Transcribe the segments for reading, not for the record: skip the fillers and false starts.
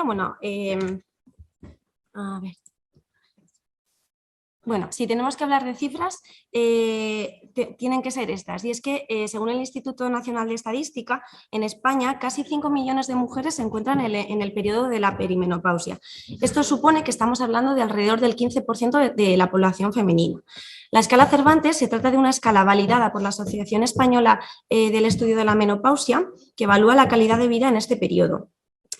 ejemplo, a ver. Bueno, si tenemos que hablar de cifras, tienen que ser estas. Y es que, según el Instituto Nacional de Estadística, en España casi 5 millones de mujeres se encuentran en el periodo de la perimenopausia. Esto supone que estamos hablando de alrededor del 15% de la población femenina. La escala Cervantes se trata de una escala validada por la Asociación Española del Estudio de la Menopausia, que evalúa la calidad de vida en este periodo.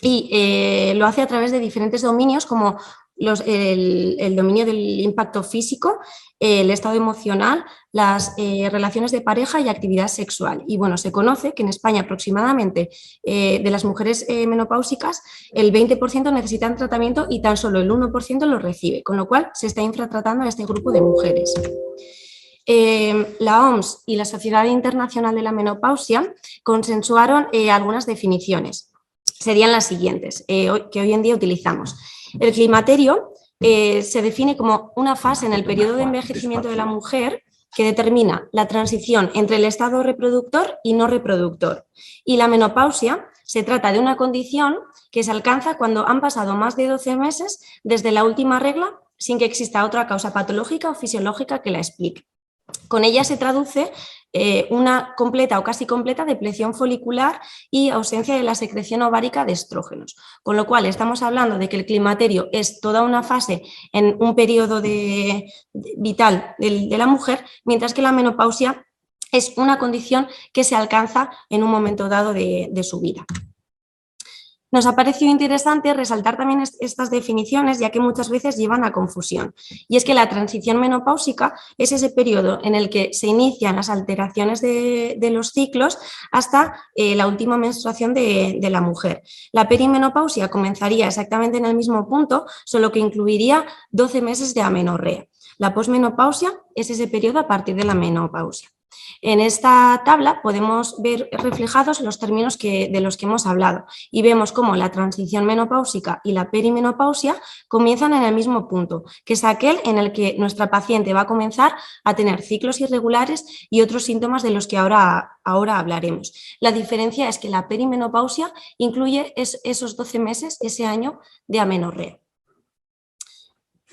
Y lo hace a través de diferentes dominios como el dominio del impacto físico, el estado emocional, las relaciones de pareja y actividad sexual. Y bueno, se conoce que en España aproximadamente de las mujeres menopáusicas el 20% necesitan tratamiento y tan solo el 1% lo recibe, con lo cual se está infratratando a este grupo de mujeres. La OMS y la Sociedad Internacional de la Menopausia consensuaron algunas definiciones. Serían las siguientes, que hoy en día utilizamos. El climaterio se define como una fase en el periodo de envejecimiento de la mujer que determina la transición entre el estado reproductor y no reproductor. Y la menopausia se trata de una condición que se alcanza cuando han pasado más de 12 meses desde la última regla sin que exista otra causa patológica o fisiológica que la explique. Con ella se traduce una completa o casi completa depleción folicular y ausencia de la secreción ovárica de estrógenos. Con lo cual estamos hablando de que el climaterio es toda una fase en un periodo vital de la mujer, mientras que la menopausia es una condición que se alcanza en un momento dado de su vida. Nos ha parecido interesante resaltar también estas definiciones, ya que muchas veces llevan a confusión. Y es que la transición menopáusica es ese periodo en el que se inician las alteraciones de los ciclos hasta la última menstruación de la mujer. La perimenopausia comenzaría exactamente en el mismo punto, solo que incluiría 12 meses de amenorrea. La posmenopausia es ese periodo a partir de la menopausia. En esta tabla podemos ver reflejados los términos de los que hemos hablado y vemos cómo la transición menopáusica y la perimenopausia comienzan en el mismo punto, que es aquel en el que nuestra paciente va a comenzar a tener ciclos irregulares y otros síntomas de los que ahora hablaremos. La diferencia es que la perimenopausia incluye esos 12 meses, ese año de amenorrea.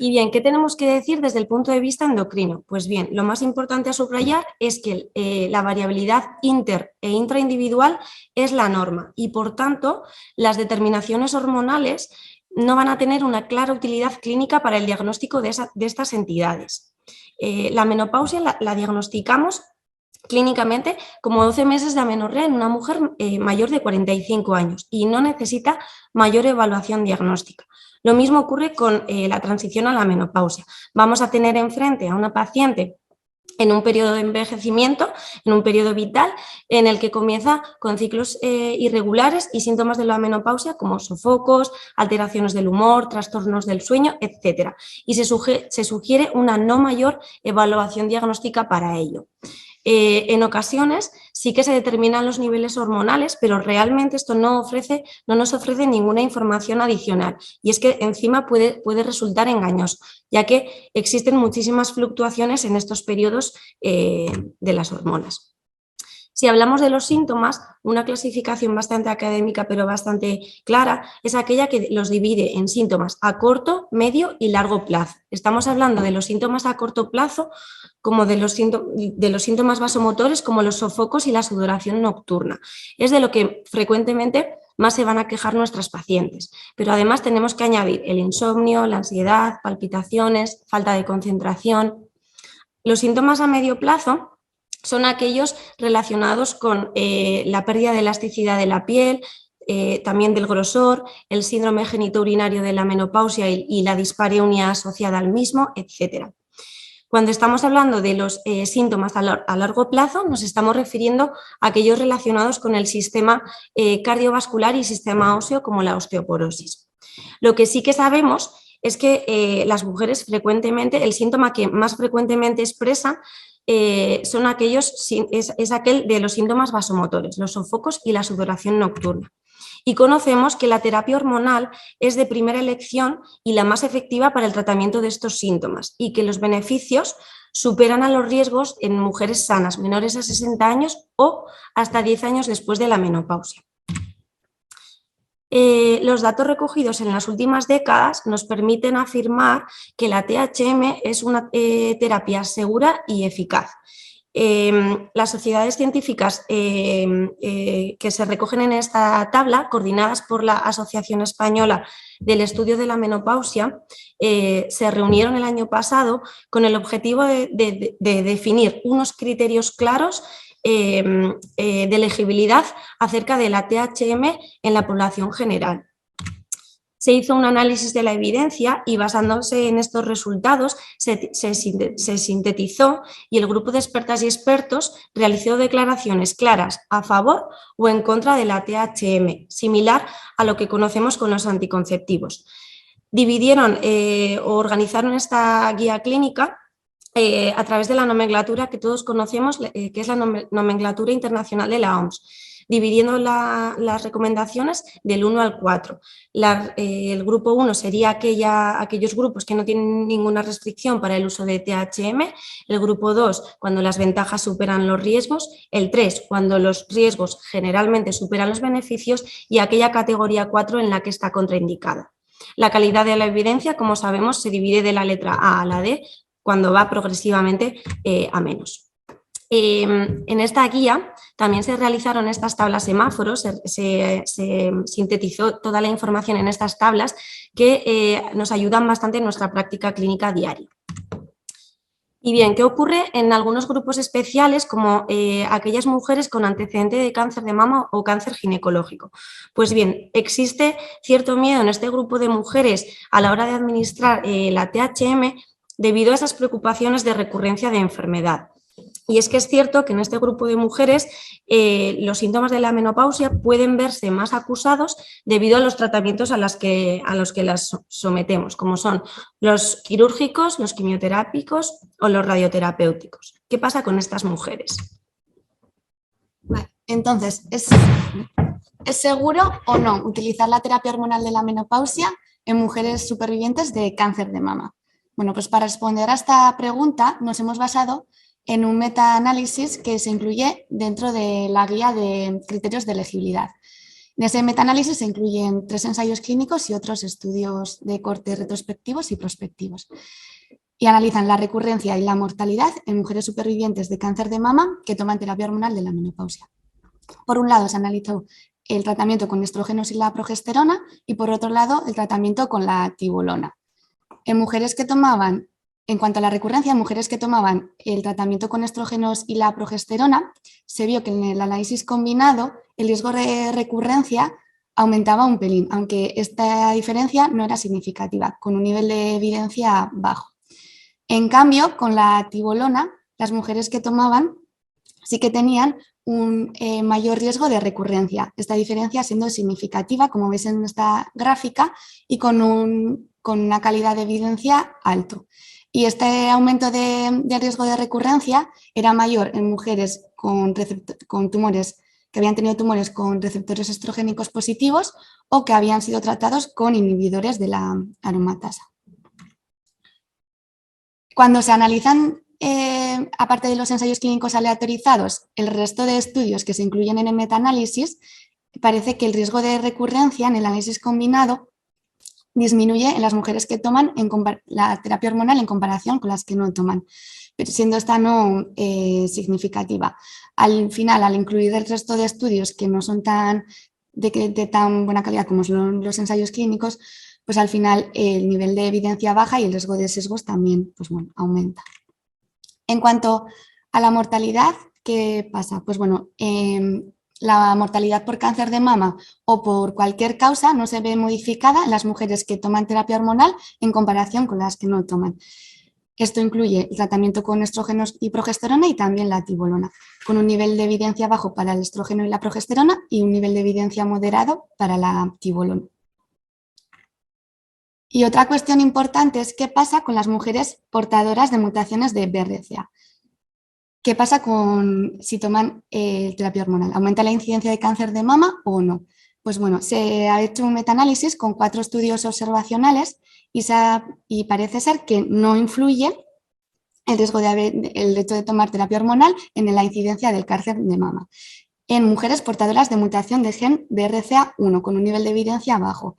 Y bien, ¿qué tenemos que decir desde el punto de vista endocrino? Pues bien, lo más importante a subrayar es que la variabilidad inter e intraindividual es la norma y, por tanto, las determinaciones hormonales no van a tener una clara utilidad clínica para el diagnóstico de estas entidades. La menopausia la diagnosticamos clínicamente como 12 meses de amenorrea en una mujer mayor de 45 años y no necesita mayor evaluación diagnóstica. Lo mismo ocurre con la transición a la menopausia. Vamos a tener enfrente a una paciente en un periodo de envejecimiento, en un periodo vital, en el que comienza con ciclos irregulares y síntomas de la menopausia como sofocos, alteraciones del humor, trastornos del sueño, etc. Y se sugiere una no mayor evaluación diagnóstica para ello. En ocasiones sí que se determinan los niveles hormonales, pero realmente esto no nos ofrece ninguna información adicional y es que encima puede resultar engañoso, ya que existen muchísimas fluctuaciones en estos periodos de las hormonas. Si hablamos de los síntomas, una clasificación bastante académica pero bastante clara es aquella que los divide en síntomas a corto, medio y largo plazo. Estamos hablando de los síntomas a corto plazo como de los síntomas vasomotores como los sofocos y la sudoración nocturna. Es de lo que frecuentemente más se van a quejar nuestras pacientes. Pero además tenemos que añadir el insomnio, la ansiedad, palpitaciones, falta de concentración. Los síntomas a medio plazo son aquellos relacionados con la pérdida de elasticidad de la piel, también del grosor, el síndrome genitourinario de la menopausia y la dispareunia asociada al mismo, etc. Cuando estamos hablando de los síntomas a largo plazo, nos estamos refiriendo a aquellos relacionados con el sistema cardiovascular y sistema óseo, como la osteoporosis. Lo que sí que sabemos es que las mujeres frecuentemente, el síntoma que más frecuentemente expresan es aquel de los síntomas vasomotores, los sofocos y la sudoración nocturna. Y conocemos que la terapia hormonal es de primera elección y la más efectiva para el tratamiento de estos síntomas y que los beneficios superan a los riesgos en mujeres sanas menores a 60 años o hasta 10 años después de la menopausia. Los datos recogidos en las últimas décadas nos permiten afirmar que la THM es una terapia segura y eficaz. Las sociedades científicas que se recogen en esta tabla, coordinadas por la Asociación Española del Estudio de la Menopausia, se reunieron el año pasado con el objetivo de definir unos criterios claros de elegibilidad acerca de la THM en la población general. Se hizo un análisis de la evidencia y basándose en estos resultados se sintetizó y el grupo de expertas y expertos realizó declaraciones claras a favor o en contra de la THM, similar a lo que conocemos con los anticonceptivos. Dividieron o organizaron esta guía clínica a través de la nomenclatura que todos conocemos, que es la nomenclatura internacional de la OMS, dividiendo las recomendaciones del 1 al 4. El grupo 1 sería aquellos grupos que no tienen ninguna restricción para el uso de THM, el grupo 2 cuando las ventajas superan los riesgos, el 3 cuando los riesgos generalmente superan los beneficios y aquella categoría 4 en la que está contraindicada. La calidad de la evidencia, como sabemos, se divide de la letra A a la D cuando va progresivamente a menos. En esta guía también se realizaron estas tablas semáforos, se sintetizó toda la información en estas tablas que nos ayudan bastante en nuestra práctica clínica diaria. Y bien, ¿qué ocurre en algunos grupos especiales como aquellas mujeres con antecedente de cáncer de mama o cáncer ginecológico? Pues bien, existe cierto miedo en este grupo de mujeres a la hora de administrar la THM debido a esas preocupaciones de recurrencia de enfermedad. Y es que es cierto que en este grupo de mujeres los síntomas de la menopausia pueden verse más acusados debido a los tratamientos a los que las sometemos, como son los quirúrgicos, los quimioterápicos o los radioterapéuticos. ¿Qué pasa con estas mujeres? Vale, entonces, ¿es seguro o no utilizar la terapia hormonal de la menopausia en mujeres supervivientes de cáncer de mama? Bueno, pues para responder a esta pregunta nos hemos basado en un metaanálisis que se incluye dentro de la guía de criterios de elegibilidad. En ese metaanálisis se incluyen 3 ensayos clínicos y otros estudios de corte retrospectivos y prospectivos. Y analizan la recurrencia y la mortalidad en mujeres supervivientes de cáncer de mama que toman terapia hormonal de la menopausia. Por un lado se analizó el tratamiento con estrógenos y la progesterona y por otro lado el tratamiento con la tibolona. En mujeres que tomaban, en cuanto a la recurrencia, en mujeres que tomaban el tratamiento con estrógenos y la progesterona, se vio que en el análisis combinado el riesgo de recurrencia aumentaba un pelín, aunque esta diferencia no era significativa, con un nivel de evidencia bajo. En cambio, con la tibolona, las mujeres que tomaban sí que tenían un mayor riesgo de recurrencia, esta diferencia siendo significativa, como veis en esta gráfica, y con una calidad de evidencia alto. Y este aumento de riesgo de recurrencia era mayor en mujeres con tumores que habían tenido tumores con receptores estrogénicos positivos o que habían sido tratados con inhibidores de la aromatasa. Cuando se analizan, aparte de los ensayos clínicos aleatorizados, el resto de estudios que se incluyen en el metaanálisis, parece que el riesgo de recurrencia en el análisis combinado disminuye en las mujeres que toman la terapia hormonal en comparación con las que no toman, pero siendo esta no significativa. Al final, al incluir el resto de estudios que no son de tan buena calidad como son los ensayos clínicos, pues al final el nivel de evidencia baja y el riesgo de sesgos también pues bueno, aumenta. En cuanto a la mortalidad, ¿qué pasa? Pues bueno, la mortalidad por cáncer de mama o por cualquier causa no se ve modificada en las mujeres que toman terapia hormonal en comparación con las que no toman. Esto incluye el tratamiento con estrógenos y progesterona y también la tibolona, con un nivel de evidencia bajo para el estrógeno y la progesterona y un nivel de evidencia moderado para la tibolona. Y otra cuestión importante es qué pasa con las mujeres portadoras de mutaciones de BRCA. ¿Qué pasa si toman terapia hormonal? ¿Aumenta la incidencia de cáncer de mama o no? Pues bueno, se ha hecho un metaanálisis con 4 estudios observacionales y parece ser que no influye el hecho de tomar terapia hormonal en la incidencia del cáncer de mama. en mujeres portadoras de mutación de gen BRCA1 con un nivel de evidencia bajo.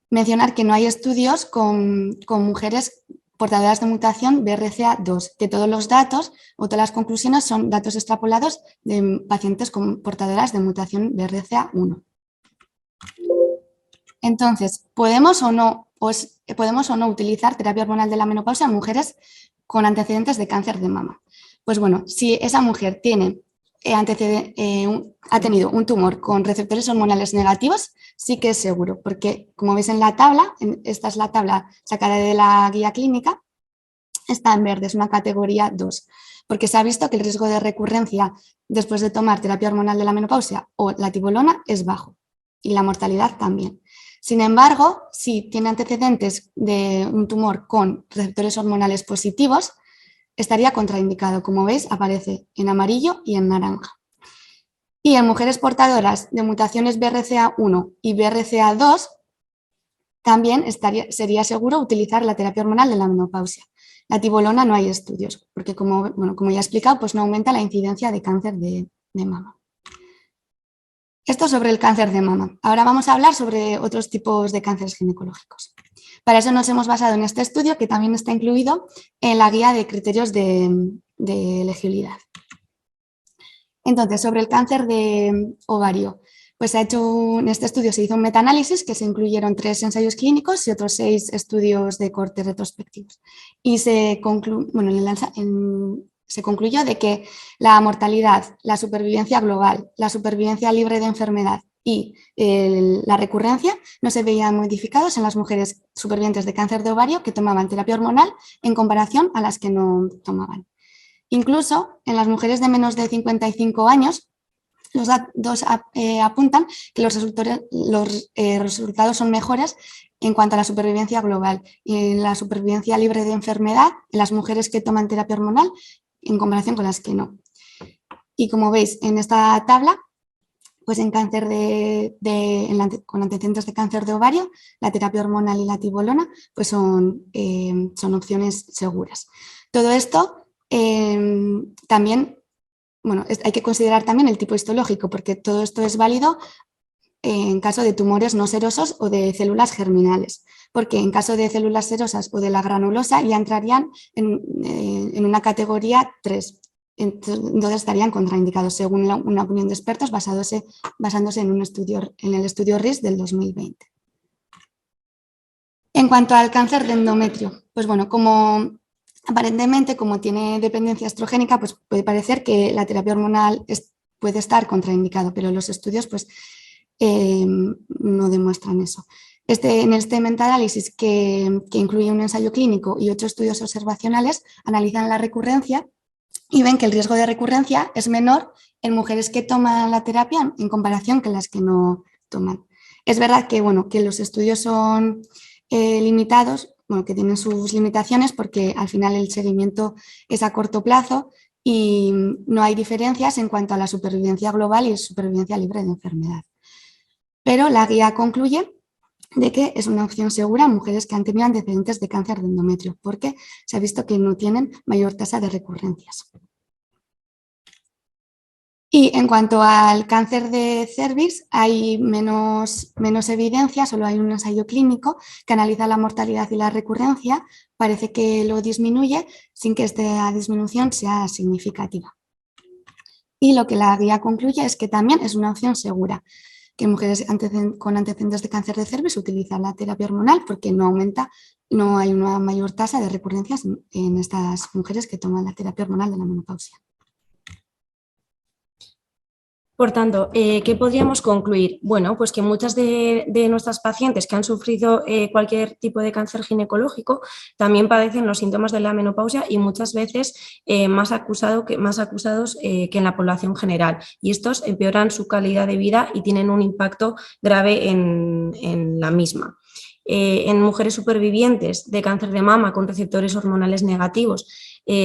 Mencionar que no hay estudios con mujeres portadoras de mutación BRCA2, que todos los datos o todas las conclusiones son datos extrapolados de pacientes con portadoras de mutación BRCA1. Entonces, ¿podemos o no utilizar terapia hormonal de la menopausia en mujeres con antecedentes de cáncer de mama? Pues bueno, si esa mujer tiene ha tenido un tumor con receptores hormonales negativos, sí que es seguro, porque como veis en la tabla, esta es la tabla sacada de la guía clínica, está en verde, es una categoría 2, porque se ha visto que el riesgo de recurrencia después de tomar terapia hormonal de la menopausia o la tibolona es bajo y la mortalidad también. Sin embargo, si tiene antecedentes de un tumor con receptores hormonales positivos, estaría contraindicado. Como veis, aparece en amarillo y en naranja. Y en mujeres portadoras de mutaciones BRCA1 y BRCA2, también sería seguro utilizar la terapia hormonal de la menopausia. La tibolona no hay estudios, porque como ya he explicado, pues no aumenta la incidencia de cáncer de mama. Esto sobre el cáncer de mama. Ahora vamos a hablar sobre otros tipos de cánceres ginecológicos. Para eso nos hemos basado en este estudio, que también está incluido en la guía de criterios de elegibilidad. Entonces, sobre el cáncer de ovario, pues en este estudio se hizo un metaanálisis que se incluyeron 3 ensayos clínicos y otros 6 estudios de corte retrospectivos. Y se concluyó de que la mortalidad, la supervivencia global, la supervivencia libre de enfermedad y la recurrencia no se veían modificados en las mujeres supervivientes de cáncer de ovario que tomaban terapia hormonal en comparación a las que no tomaban. Incluso en las mujeres de menos de 55 años, los datos apuntan que los resultados son mejores en cuanto a la supervivencia global y en la supervivencia libre de enfermedad en las mujeres que toman terapia hormonal en comparación con las que no. Y como veis en esta tabla, pues en cáncer con antecedentes de cáncer de ovario, la terapia hormonal y la tibolona pues son opciones seguras. Todo esto también, hay que considerar también el tipo histológico, porque todo esto es válido en caso de tumores no serosos o de células germinales, porque en caso de células serosas o de la granulosa ya entrarían en una categoría 3, entonces estarían contraindicados según una opinión de expertos basándose en el estudio RIS del 2020. En cuanto al cáncer de endometrio, pues bueno, aparentemente, como tiene dependencia estrogénica, pues puede parecer que la terapia hormonal puede estar contraindicado, pero los estudios pues, no demuestran eso. En este metaanálisis que incluye un ensayo clínico y 8 estudios observacionales, analizan la recurrencia y ven que el riesgo de recurrencia es menor en mujeres que toman la terapia en comparación con las que no toman. Es verdad que, que los estudios son limitados, que tienen sus limitaciones porque al final el seguimiento es a corto plazo y no hay diferencias en cuanto a la supervivencia global y supervivencia libre de enfermedad. Pero la guía concluye de que es una opción segura en mujeres que han tenido antecedentes de cáncer de endometrio, porque se ha visto que no tienen mayor tasa de recurrencias. Y en cuanto al cáncer de cervix, hay menos evidencia, solo hay un ensayo clínico que analiza la mortalidad y la recurrencia, parece que lo disminuye sin que esta disminución sea significativa. Y lo que la guía concluye es que también es una opción segura, que en mujeres con antecedentes de cáncer de cervix utilizan la terapia hormonal porque no hay una mayor tasa de recurrencias en estas mujeres que toman la terapia hormonal de la menopausia. Por tanto, ¿qué podríamos concluir? Bueno, pues que muchas de nuestras pacientes que han sufrido cualquier tipo de cáncer ginecológico también padecen los síntomas de la menopausia y muchas veces más acusados que en la población general. Y estos empeoran su calidad de vida y tienen un impacto grave en la misma. En mujeres supervivientes de cáncer de mama con receptores hormonales negativos,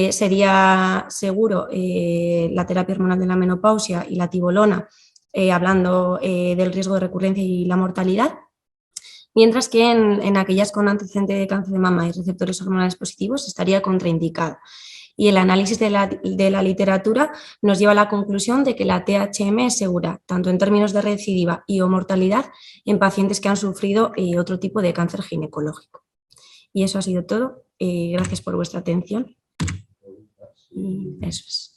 sería seguro la terapia hormonal de la menopausia y la tibolona, hablando del riesgo de recurrencia y la mortalidad, mientras que en aquellas con antecedente de cáncer de mama y receptores hormonales positivos estaría contraindicado. Y el análisis de la literatura nos lleva a la conclusión de que la THM es segura, tanto en términos de recidiva y o mortalidad, en pacientes que han sufrido otro tipo de cáncer ginecológico. Y eso ha sido todo. Gracias por vuestra atención. Y eso es.